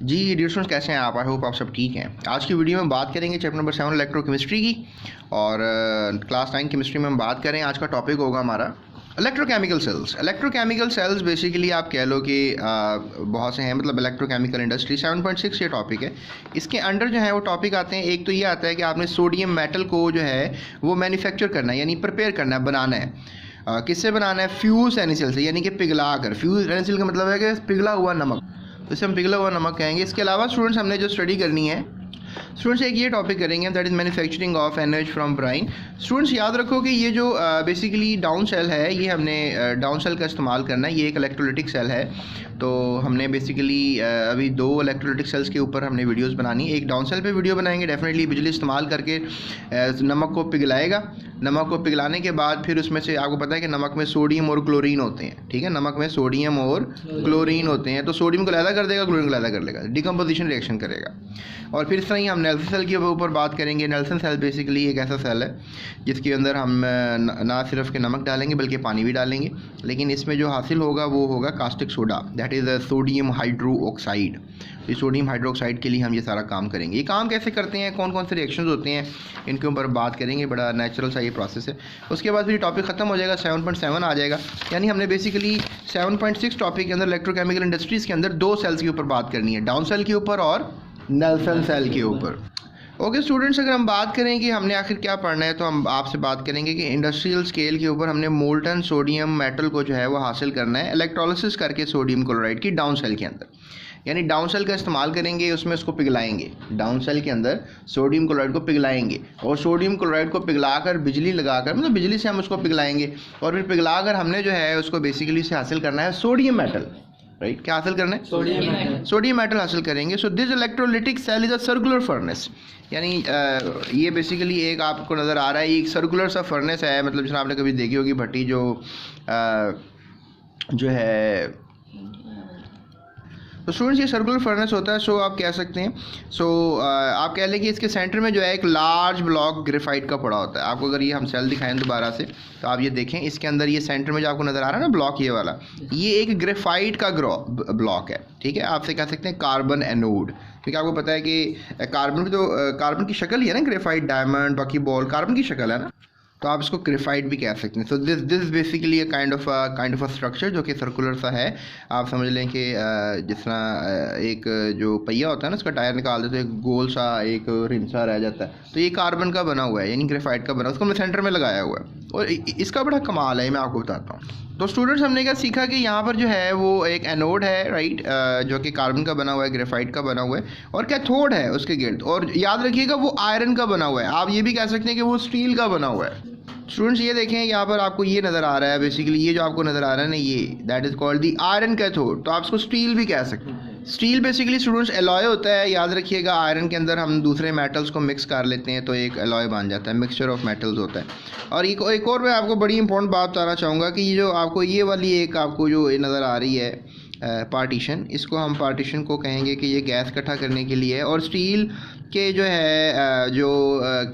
जी dear students, कैसे हैं आप? आई होप आप सब ठीक हैं। आज की वीडियो में बात करेंगे चैप्टर नंबर 7 इलेक्ट्रोकेमिस्ट्री की, और क्लास 9 केमिस्ट्री में हम बात करें। आज का टॉपिक होगा हमारा electrochemical cells. Electrochemical cells basically आप कह लो कि बहुत से हैं, मतलब इलेक्ट्रोकेमिकल इंडस्ट्री 7.6 ये टॉपिक है। इसके अंडर जो है वो टॉपिक आते हैं। एक तो ये आता है कि आपने सोडियम मेटल को जो है वो मैन्युफैक्चर करना है, यानी प्रिपेयर करना है, बनाना है। किससे बनाना है? फ्यूज एनिसिल से, यानी कि पिघला कर। फ्यूज एनिसिल का मतलब है कि पिघला हुआ नमक, तो इसे हम पिघला हुआ नमक कहेंगे। इसके अलावा स्टूडेंट्स हमने जो स्टडी करनी है, स्टूडेंट्स एक ये टॉपिक करेंगे, that is manufacturing of energy from brine. Students याद रखो कि ये जो बेसिकली डाउन सेल है, ये हमने डाउन सेल का इस्तेमाल करना है। ये एक इलेक्ट्रोलिटिक सेल है, तो हमने बेसिकली अभी 2 इलेक्ट्रोलिटिक सेल्स के ऊपर हमने वीडियोस बनानी है। एक डाउन सेल पे वीडियो बनाएंगे, डेफिनेटली बिजली इस्तेमाल करके नमक को पिघलाएगा। नमक को पिघलाने के बाद फिर उसमें से आपको पता है कि नमक में सोडियम और क्लोरीन होते हैं, ठीक है। नमक में सोडियम और क्लोरीन होते हैं, तो सोडियम को अलग कर देगा, क्लोरीन को अलग कर लेगा, डिकम्पोजिशन रिएक्शन करेगा। और फिर इस तरह ही हम नेल्सन सेल के ऊपर बात करेंगे। नेल्सन सेल बेसिकली एक ऐसा सेल है जिसके अंदर हम ना सिर्फ के नमक डालेंगे बल्कि पानी भी डालेंगे, लेकिन इसमें जो हासिल होगा वो होगा caustic soda, that is sodium hydro oxide. तो सोडियम हाइड्रोक्साइड के लिए हम ये सारा काम करेंगे। ये काम कैसे करते हैं, कौन कौन से रिएक्शंस होते हैं, इनके ऊपर बात करेंगे। बड़ा नेचुरल सा ये प्रोसेस है। उसके बाद फिर टॉपिक ख़त्म हो जाएगा, 7.7 आ जाएगा। यानी हमने बेसिकली 7.6 टॉपिक के अंदर इलेक्ट्रोकेमिकल इंडस्ट्रीज़ के अंदर 2 सेल्स के ऊपर बात करनी है, डाउन सेल के ऊपर और नेल्सन सेल के ऊपर। ओके स्टूडेंट्स, अगर हम बात करें कि हमने आखिर क्या पढ़ना है, तो हम आपसे बात करेंगे कि इंडस्ट्रियल स्केल के ऊपर हमने मोल्टन सोडियम मेटल को जो है वो हासिल करना है इलेक्ट्रोलिसिस करके सोडियम क्लोराइड की डाउन सेल के अंदर। यानी डाउन सेल का इस्तेमाल करेंगे, उसमें उसको पिघलाएंगे। डाउन सेल के अंदर सोडियम क्लोराइड को पिघलाएंगे, और सोडियम क्लोराइड को पिघलाकर बिजली लगाकर, मतलब बिजली से हम उसको पिघलाएंगे, और फिर पिघलाकर हमने जो है उसको बेसिकली से हासिल करना है सोडियम मेटल। राइट, क्या हासिल करना है? सोडियम मेटल हासिल करेंगे। So this electrolytic cell is a circular furnace. यानी ये बेसिकली एक आपको नज़र आ रहा है, एक सर्कुलर सा फर्नेस है। मतलब जैसे आपने कभी देखी होगी भट्टी जो है, तो स्टूडेंट्स ये सर्कुलर फर्नेस होता है। सो आप कह सकते हैं, आप कह लें कि इसके सेंटर में जो है एक लार्ज ब्लॉक ग्रेफाइट का पड़ा होता है। आपको अगर ये हम सेल दिखाएं दोबारा से, तो आप ये देखें, इसके अंदर ये सेंटर में जो आपको नज़र आ रहा है ना ब्लॉक, ये वाला, ये एक ग्रेफाइट का ब्लॉक है, ठीक है। आपसे कह सकते हैं कार्बन एनोड, क्योंकि आपको पता है कि कार्बन की शक्ल ही है ना, ग्रेफाइट, डायमंड, बाकी बॉल कार्बन की शक्ल है ना, तो आप इसको ग्रेफाइट भी कह सकते हैं। So this basically kind of a structure जो कि सर्कुलर सा है। आप समझ लें कि जिस तरह एक जो पहिया होता है ना, उसका टायर निकाल देते तो एक गोल सा एक रिम सा रह जाता है, तो ये कार्बन का बना हुआ है, यानी ग्रेफाइट का बना, उसको हमने सेंटर में लगाया हुआ है। और इसका बड़ा कमाल है, मैं आपको बताता हूँ। तो स्टूडेंट्स हमने क्या सीखा कि यहाँ पर जो है वो एक एनोड है, राइट, जो कि कार्बन का बना हुआ है, ग्रेफाइट का बना हुआ है, और कैथोड है उसके गिर्द। और याद रखिएगा वो आयरन का बना हुआ है। आप ये भी कह सकते हैं कि वो स्टील का बना हुआ है। स्टूडेंट्स ये देखें, यहाँ पर आपको ये नज़र आ रहा है, बेसिकली ये जो आपको नज़र आ रहा है ना, ये that is called the iron cathode. तो आप इसको स्टील भी कह सकते हैं। स्टील बेसिकली स्टूडेंट्स एलॉय होता है, याद रखिएगा। आयरन के अंदर हम दूसरे मेटल्स को मिक्स कर लेते हैं तो एक एलॉय बन जाता है, मिक्सचर ऑफ मेटल्स होता है। और एक और मैं आपको बड़ी इंपॉर्टेंट बात बताना चाहूँगा कि ये जो आपको ये वाली एक आपको जो नज़र आ रही है पार्टीशन, इसको हम पार्टीशन को कहेंगे कि ये गैस इकट्ठा करने के लिए है। और स्टील के जो है जो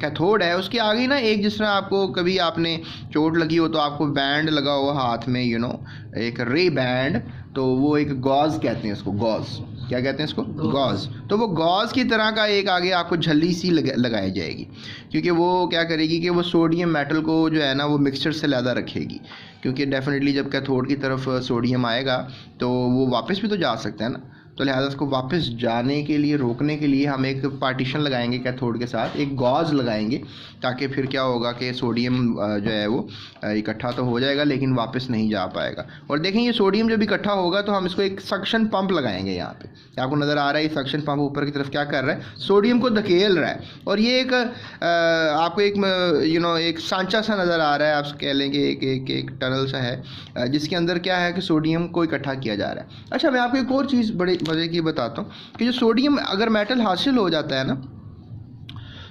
कैथोड है, उसके आगे ना एक, जिस तरह आपको कभी आपने चोट लगी हो तो आपको बैंड लगा हुआ हाथ में, एक रे बैंड, तो वो एक गॉज कहते हैं उसको, गॉज, क्या कहते हैं इसको? गॉज। तो वो गॉज की तरह का एक आगे आपको झल्ली सी लगाई जाएगी, क्योंकि वो क्या करेगी कि वो सोडियम मेटल को जो है ना वो मिक्सचर से ज़्यादा रखेगी, क्योंकि डेफिनेटली जब कैथोड की तरफ सोडियम आएगा तो वो वापस भी तो जा सकता है ना, तो लिहाजा उसको वापस जाने के लिए, रोकने के लिए हम एक पार्टीशन लगाएंगे कैथोड के साथ, एक गॉज लगाएंगे, ताकि फिर क्या होगा कि सोडियम जो है वो इकट्ठा तो हो जाएगा लेकिन वापस नहीं जा पाएगा। और देखें, ये सोडियम जब इकट्ठा होगा तो हम इसको एक सक्शन पंप लगाएंगे। यहाँ पे आपको नज़र आ रहा है, ये सक्शन पंप ऊपर की तरफ क्या कर रहा है, सोडियम को धकेल रहा है। और ये एक आपको एक सांचा सा नज़र आ रहा है, आप कह लें कि एक टनल सा है, जिसके अंदर क्या है कि सोडियम को इकट्ठा किया जा रहा है। अच्छा, मैं आपको एक और चीज़ बड़ी मज़े की बताता हूँ कि जो सोडियम अगर मेटल हासिल हो जाता है ना,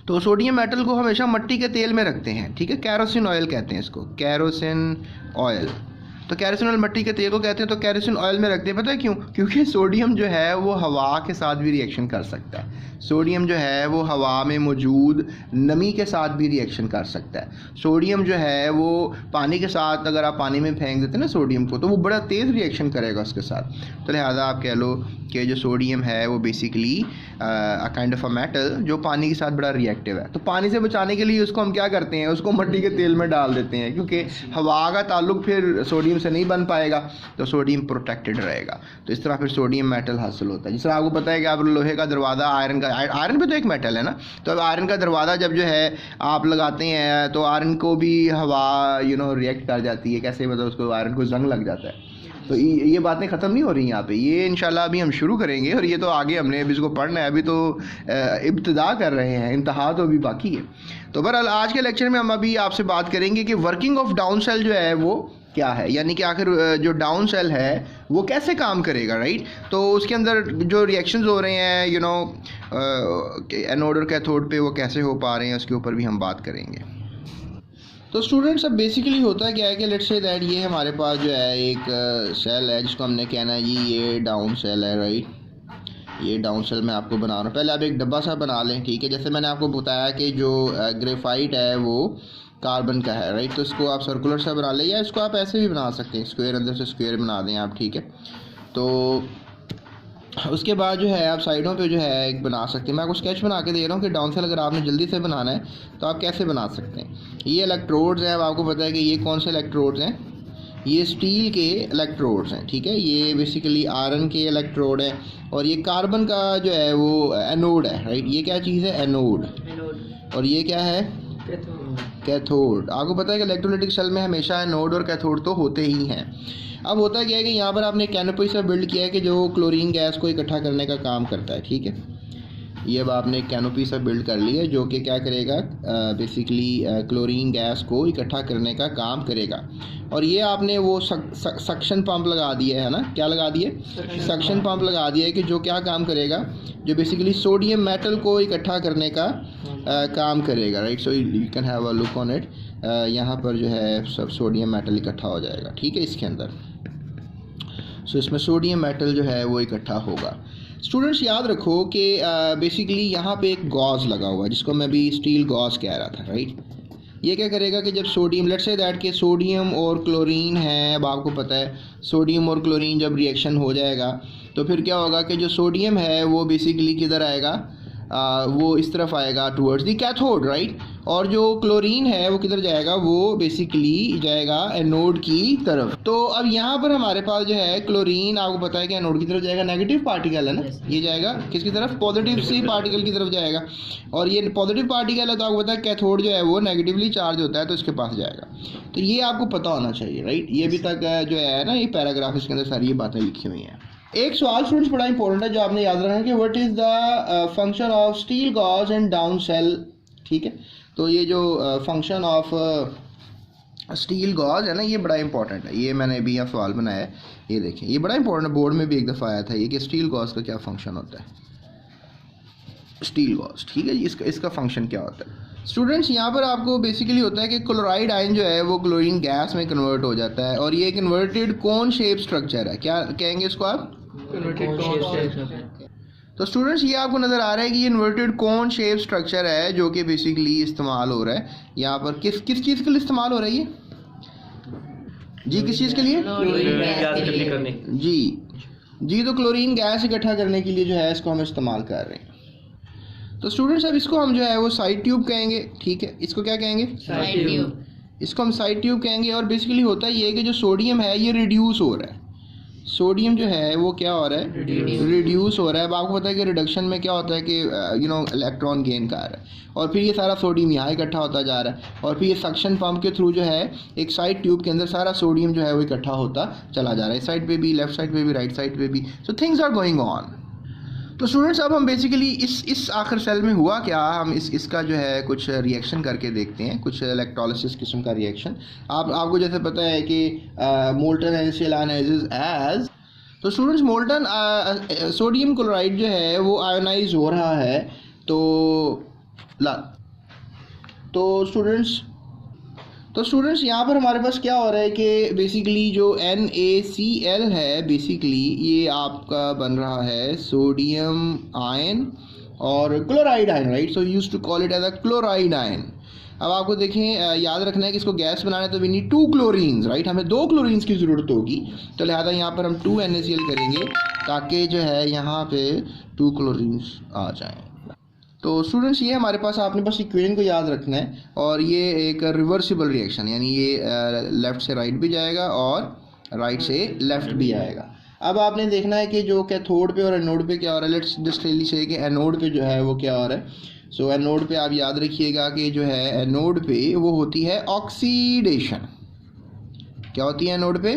तो सोडियम मेटल को हमेशा मिट्टी के तेल में रखते हैं, ठीक है। कैरोसिन ऑयल कहते हैं इसको, कैरोसिन ऑयल। तो केरोसिन ऑयल मिट्टी के तेल को कहते हैं। तो केरोसिन ऑयल में रखते हैं, पता है क्यों? क्योंकि सोडियम जो है वो हवा के साथ भी रिएक्शन कर सकता है। सोडियम जो है वो हवा में मौजूद नमी के साथ भी रिएक्शन कर सकता है। सोडियम जो है वो पानी के साथ, अगर आप पानी में फेंक देते हैं ना सोडियम को, तो वो बड़ा तेज़ रिएक्शन करेगा उसके साथ। तो लिहाजा आप कह लो कि जो सोडियम है वो basically a kind of a metal जो पानी के साथ बड़ा रिएक्टिव है। तो पानी से बचाने के लिए उसको हम क्या करते हैं, उसको मिट्टी के तेल में डाल देते हैं, क्योंकि हवा का ताल्लुक फिर सोडियम से नहीं बन पाएगा, तो सोडियम प्रोटेक्टेड रहेगा। तो इस तरह फिर सोडियम मेटल हासिल होता है। जिस तरह आपको पता है कि आप लोहे का दरवाज़ा, आयरन भी तो एक मेटल है ना, तो अब आयरन का दरवाज़ा जब जो है आप लगाते हैं तो आयरन को भी हवा रिएक्ट कर जाती है। कैसे? मतलब उसको आयरन को जंग लग जाता है। तो ये बातें ख़त्म नहीं हो रही यहाँ पे, ये इंशाल्लाह अभी हम शुरू करेंगे, और ये तो आगे हमने अभी इसको पढ़ना है, अभी तो इब्तिदा कर रहे हैं, इंतहा तो अभी बाकी है। तो बहरहाल आज के लेक्चर में हम अभी आपसे बात करेंगे कि वर्किंग ऑफ डाउन सेल जो है वो क्या है, यानी कि आखिर जो डाउन सेल है वो कैसे काम करेगा, राइट। तो उसके अंदर जो रिएक्शंस हो रहे हैं एनोड और कैथोड पे, वो कैसे हो पा रहे हैं, उसके ऊपर भी हम बात करेंगे। तो स्टूडेंट्स अब बेसिकली होता क्या है कि लेट्स से दैट ये हमारे पास जो है एक सेल है जिसको हमने कहना है जी ये डाउन सेल है, राइट। ये डाउन सेल मैं आपको बना रहा हूँ। पहले आप एक डब्बा सा बना लें, ठीक है। जैसे मैंने आपको बताया कि जो ग्रेफाइट है वो कार्बन का है, राइट। तो इसको आप सर्कुलर सा बना लें, या इसको आप ऐसे भी बना सकते हैं, स्क्वायर अंदर से स्क्वायर बना दें आप, ठीक है। तो उसके बाद जो है आप साइडों पे जो है एक बना सकते हैं। मैं आपको स्केच बना के दे रहा हूँ कि डाउन सेल अगर आपने जल्दी से बनाना है तो आप कैसे बना सकते हैं। ये इलेक्ट्रोड्स हैं, अब आपको पता है कि ये कौन से इलेक्ट्रोड्स हैं, ये स्टील के इलेक्ट्रोड्स हैं, ठीक है। ये बेसिकली आयरन के इलेक्ट्रोड हैं, और ये कार्बन का जो है वो एनोड है, राइट। ये क्या चीज़ है? एनोड। और ये क्या है? कैथोड। आपको पता है कि इलेक्ट्रोलाइटिक सेल में हमेशा एनोड और कैथोड तो होते ही हैं। अब होता क्या है कि यहाँ पर आपने कैनोपी से बिल्ड किया है कि जो क्लोरीन गैस को इकट्ठा करने का काम करता है, ठीक है। ये अब आपने कैनोपी से बिल्ड कर लिया जो कि क्या करेगा, बेसिकली क्लोरीन गैस को इकट्ठा करने का काम करेगा। और ये आपने वो सक्शन पंप लगा दिया है ना, क्या लगा दिए? सक्शन पंप लगा दिया है कि जो क्या काम करेगा, जो बेसिकली सोडियम मेटल को इकट्ठा करने का काम करेगा, right. So you can have a look on it. यहाँ पर जो है सब सोडियम मेटल इकट्ठा हो जाएगा, ठीक है, इसके अंदर। सो इसमें सोडियम मेटल जो है वो इकट्ठा होगा। स्टूडेंट्स याद रखो कि बेसिकली यहाँ पे एक गॉज लगा हुआ है जिसको मैं भी स्टील गॉज कह रहा था, राइट। ये क्या करेगा कि जब सोडियम, लेट्स से दैट के सोडियम और क्लोरीन है, अब आपको पता है सोडियम और क्लोरीन जब रिएक्शन हो जाएगा तो फिर क्या होगा कि जो सोडियम है वो बेसिकली किधर आएगा, वो इस तरफ आएगा टूवर्ड्स दी कैथोड, राइट। और जो क्लोरीन है वो किधर जाएगा, वो बेसिकली जाएगा एनोड की तरफ। तो अब यहाँ पर हमारे पास जो है क्लोरीन, आपको पता है कि एनोड की तरफ जाएगा, नेगेटिव पार्टिकल है ना, ये जाएगा किसकी तरफ, पॉजिटिव सी पार्टिकल की तरफ जाएगा। और ये पॉजिटिव पार्टिकल है तो आपको पता है कैथोड जो है वो नेगेटिवली चार्ज होता है तो इसके पास जाएगा। तो ये आपको पता होना चाहिए, राइट। ये अभी तक जो है ना, ये पैराग्राफ इसके अंदर सारी ये बातें लिखी हुई हैं। एक सवाल स्टूडेंट्स बड़ा इंपॉर्टेंट है जो आपने याद रखना है कि what is the function of steel gauze and down cell, ठीक है। तो ये जो फंक्शन ऑफ स्टील गॉज है ना, ये बड़ा इंपॉर्टेंट है। ये मैंने अभी यहाँ सवाल बनाया है, ये देखें, ये बड़ा इंपॉर्टेंट, बोर्ड में भी एक दफ़ा आया था ये कि स्टील गॉज का क्या फंक्शन होता है, स्टील गॉज, ठीक है। इसका फंक्शन क्या होता है स्टूडेंट्स। यहाँ पर आपको बेसिकली होता है कि क्लोराइड आयन जो है वो क्लोरीन गैस में कन्वर्ट हो जाता है, और ये एक इन्वर्टेड कोन शेप स्ट्रक्चर है, क्या कहेंगे इसको आप? तो स्टूडेंट्स ये आपको नज़र आ रहा है कि ये इन्वर्टेड कोन शेप स्ट्रक्चर है जो कि बेसिकली इस्तेमाल हो रहा है यहाँ पर। किस चीज़ के लिए इस्तेमाल हो रहा है ये जी, किस चीज़ के लिए? जी तो क्लोरीन गैस इकट्ठा करने के लिए जो है इसको हम इस्तेमाल कर रहे हैं। तो स्टूडेंट्स अब इसको हम जो है वो साइड ट्यूब कहेंगे, ठीक है। इसको क्या कहेंगे? Side tube. इसको हम साइड ट्यूब कहेंगे। और बेसिकली होता ये है कि जो सोडियम है ये रिड्यूस हो रहा है, सोडियम जो है वो क्या हो रहा है? रिड्यूस हो रहा है। अब आपको पता है कि रिडक्शन में क्या होता है कि इलेक्ट्रॉन गेन कर रहा है, और फिर ये सारा सोडियम यहाँ इकट्ठा होता जा रहा है, और फिर ये सक्शन पंप के थ्रू जो है एक साइड ट्यूब के अंदर सारा सोडियम जो है वो इकट्ठा होता चला जा रहा है, इस साइड पे भी, लेफ्ट साइड पे भी, राइट साइड पे भी। So things are going on. तो स्टूडेंट्स अब हम बेसिकली इस आखिर सेल में हुआ क्या, हम इसका जो है कुछ रिएक्शन करके देखते हैं, कुछ इलेक्ट्रोलिसिस किस्म का रिएक्शन। आपको जैसे पता है कि मोल्टन एनएसएल आयनाइजेस एज, तो स्टूडेंट्स मोल्टन सोडियम क्लोराइड जो है वो आयोनाइज हो रहा है। तो स्टूडेंट्स तो स्टूडेंट्स यहाँ पर हमारे पास क्या हो रहा है कि बेसिकली जो NaCl है, बेसिकली ये आपका बन रहा है सोडियम आयन और chloride ion, right. So used to call it as a chloride ion. अब आपको देखें, याद रखना है कि इसको गैस बनाना है तो वी नीड 2 क्लोरीन्स, राइट। हमें 2 क्लोरीन्स की ज़रूरत होगी, तो लिहाजा यहाँ पर हम 2 NaCl करेंगे ताकि जो है यहाँ पे 2 क्लोरीन्स आ जाएँ। तो स्टूडेंट्स ये हमारे पास, आपने बस इक्वेशन को याद रखना है, और ये एक रिवर्सिबल रिएक्शन, यानी ये लेफ़्ट से राइट भी जाएगा और राइट से लेफ़्ट भी आएगा। अब आपने देखना है कि जो कैथोड पे और एनोड पे क्या हो रहा है। लेट्स जस्ट क्लियरली से कि एनोड पे जो है वो क्या हो रहा है। सो एनोड पे आप याद रखिएगा कि जो है एनोड पे वो होती है ऑक्सीडेशन। क्या होती है एनोड पे?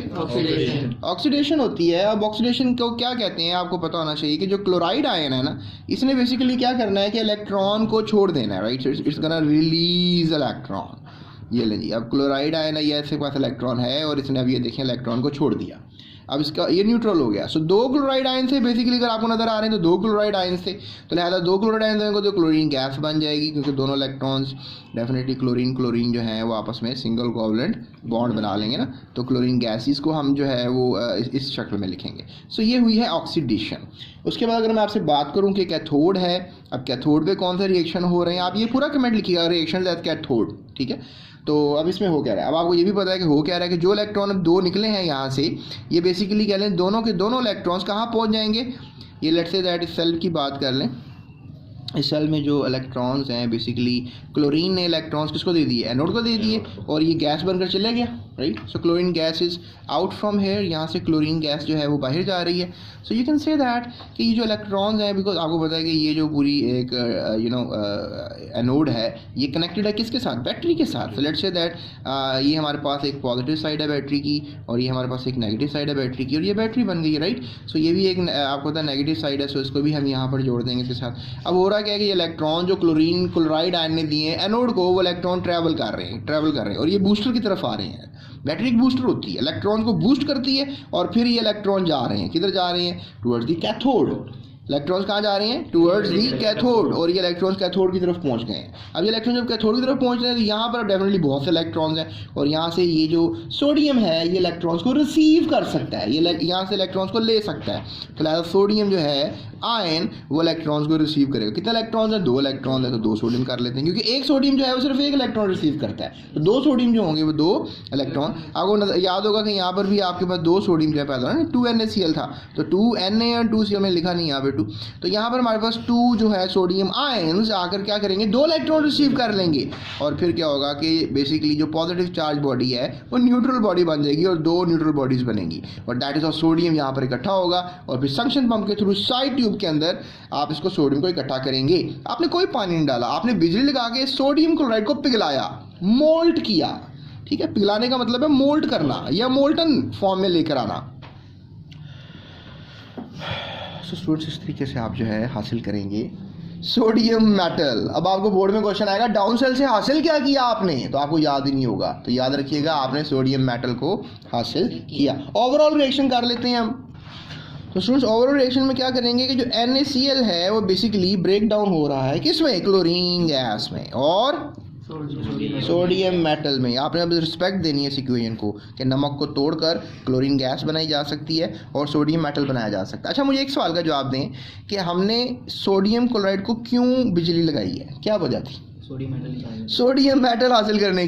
ऑक्सीडेशन होती है। अब ऑक्सीडेशन को क्या कहते हैं आपको पता होना चाहिए कि जो क्लोराइड आयन है ना, इसने बेसिकली क्या करना है कि इलेक्ट्रॉन को छोड़ देना है, right. It's gonna release electron. ये लें जी, अब क्लोराइड आयन है, ये इसके पास इलेक्ट्रॉन है और इसने अब ये देखें इलेक्ट्रॉन को छोड़ दिया। अब इसका ये न्यूट्रल हो गया। सो 2 क्लोराइड आयन से बेसिकली अगर आपको नजर आ रहे हैं तो 2 क्लोराइड आयन से, तो लिहाजा 2 क्लोराइड आयन को तो क्लोरीन गैस बन जाएगी, क्योंकि दोनों इलेक्ट्रॉन्स डेफिनेटली क्लोरीन जो है वो आपस में सिंगल कोवलेंट बॉन्ड बना लेंगे ना, तो क्लोरीन गैसेस को हम जो है वो इस शक्ल में लिखेंगे। सो ये हुई है ऑक्सीडेशन। उसके बाद अगर मैं आपसे बात करूँ कि कैथोड है, अब कैथोड पे कौन से रिएक्शन हो रहे हैं, आप ये पूरा कमेंट लिखिएगा, रिएक्शन एट कैथोड, ठीक है। तो अब इसमें हो क्या रहा है, अब आपको ये भी पता है कि हो क्या रहा है कि जो इलेक्ट्रॉन अब 2 निकले हैं यहाँ से, ये बेसिकली कह लें दोनों के दोनों इलेक्ट्रॉन्स कहाँ पहुँच जाएंगे। ये लेट्स से दैट इस सेल की बात कर लें। इस सेल में जो इलेक्ट्रॉन्स हैं, बेसिकली क्लोरीन ने इलेक्ट्रॉन्स किसको दे दिए? एनोड को दे दिए, और ये गैस बनकर चले गया, right. So chlorine gas is out from here, यहाँ से क्लोरीन गैस जो है वो बाहर जा रही है। So you can say that कि ये जो इलेक्ट्रॉन्स हैं, बिकॉज आपको पता है कि ये जो पूरी एक एनोड है, ये कनेक्टेड है किसके साथ? बैटरी के साथ। सो लेट्स से दैट ये हमारे पास एक पॉजिटिव साइड है बैटरी की, और ये हमारे पास एक नेगेटिव साइड है बैटरी की, और ये बैटरी बन गई है, राइट। सो ये भी एक आपको पता है नेगेटिव साइड है, सो इसको भी हम यहाँ पर जोड़ देंगे इसके साथ। अब हो रहा क्या है कि ये इलेक्ट्रॉन जो क्लोराइड आयन ने दिए हैं एनोड को, वो इलेक्ट्रॉन ट्रैवल कर रहे हैं और ये बूस्टर की तरफ आ रहे हैं। बैटरी एक बूस्टर होती है, इलेक्ट्रॉन को बूस्ट करती है, और फिर ये इलेक्ट्रॉन जा रहे हैं, किधर जा रहे हैं? Towards the cathode. इलेक्ट्रॉन्स कहाँ जा रहे हैं? टुवर्ड्स दी कैथोड, और ये इलेक्ट्रॉन्स कैथोड की तरफ पहुंच गए हैं। अब ये इलेक्ट्रॉन जब कैथोड की तरफ पहुंच रहे हैं तो यहाँ पर डेफिनेटली बहुत से इलेक्ट्रॉन्स हैं, और यहाँ से ये जो सोडियम है ये इलेक्ट्रॉन्स को रिसीव कर सकता है, ये यहाँ से इलेक्ट्रॉन्स को ले सकता है। तो लिहाजा सोडियम जो है आयन वो इलेक्ट्रॉन्स को रिसीव करेगा। कितने इलेक्ट्रॉन्स हैं? 2 इलेक्ट्रॉन्स है, तो 2 सोडियम कर लेते हैं, क्योंकि एक सोडियम जो है वो सिर्फ 1 इलेक्ट्रॉन रिसीव करता है, तो 2 सोडियम जो होंगे वो 2 इलेक्ट्रॉन। आपको याद होगा कि यहाँ पर भी आपके पास 2 सोडियम जो है पैदा हो रहा है, 2 NaCl था, तो 2 Na और 2 Cl में लिखा नहीं यहाँ पे 2, तो यहाँ पर हमारे पास 2 जो है सोडियम आयन्स आकर क्या करेंगे? 2 इलेक्ट्रॉन रिसीव कर लेंगे, और फिर क्या होगा कि बेसिकली जो पॉजिटिव चार्ज बॉडी है वो न्यूट्रल बॉडी बन जाएगी, और 2 न्यूट्रल बॉडीज बनेंगी, और दैट इज ऑफ सोडियम यहाँ पर इकट्ठा होगा, और फिर सक्शन पंप के थ्रू साइड ट्यूब के अंदर आप इसको सोडियम को इकट्ठा करेंगे। आपने कोई पानी नहीं डाला, आपने बिजली लगा के सोडियम क्लोराइड को पिघलाया, मोल्ट किया, ठीक है। पिघलाने का मतलब है मोल्ट करना या मोल्टन फॉर्म में लेकर आना। सो स्टूडेंट्स इस तरीके से आप जो है हासिल करेंगे सोडियम मेटल। अब आपको बोर्ड में क्वेश्चन आएगा डाउन सेल से हासिल क्या किया आपने, तो आपको याद ही नहीं होगा, तो याद रखिएगा आपने सोडियम मेटल को हासिल किया। ओवरऑल रिएक्शन कर लेते हैं हम। तो स्टूडेंट्स ओवरऑल रिएक्शन में क्या करेंगे कि जो NaCl है वो बेसिकली ब्रेक डाउन हो रहा है किसमें? क्लोरीन गैस में और सोडियम मेटल में। आपने अब रिस्पेक्ट देनी है इस इक्वेशन को कि नमक को तोड़कर क्लोरीन गैस बनाई जा सकती है और सोडियम मेटल बनाया जा सकता है। अच्छा, मुझे एक सवाल का जवाब दें कि हमने सोडियम क्लोराइड को क्यों बिजली लगाई है, क्या वजह थी? सोडियम मेटल हासिल करने